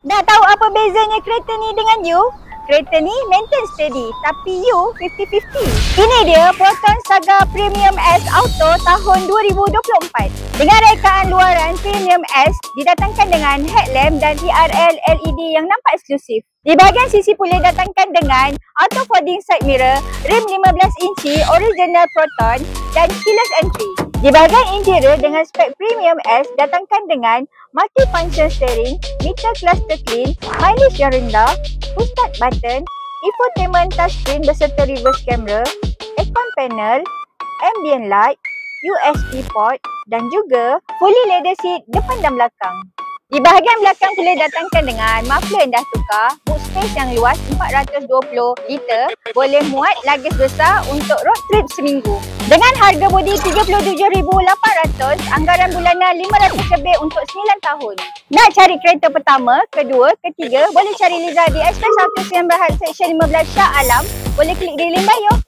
Nak tahu apa bezanya kereta ni dengan you? Kereta ni maintain steady, tapi you 50-50. Ini dia Proton Saga Premium S Auto tahun 2024. Dengan rekaan luaran Premium S didatangkan dengan headlamp dan TRL LED yang nampak eksklusif. Di bahagian sisi pula datangkan dengan auto folding side mirror, rim 15 inci original Proton dan keyless entry. Di bahagian interior dengan spek Premium S datangkan dengan multi-function steering, meter cluster clean, mileage yang rendah, push start button, infotainment touchscreen beserta reverse camera, aircon panel, ambient light, USB port dan juga fully leather seat depan dan belakang. Di bahagian belakang pula datangkan dengan muffler yang dah tukar, boot space yang luas 420 liter, boleh muat luggage besar untuk road trip seminggu. Dengan harga bodi 37,800, anggaran bulanan 500 lebih untuk 9 tahun. Nak cari kereta pertama, kedua, ketiga, boleh cari Liza di Express Auto Siam Berhad Seksyen 15 Shah Alam. Boleh klik di link bio.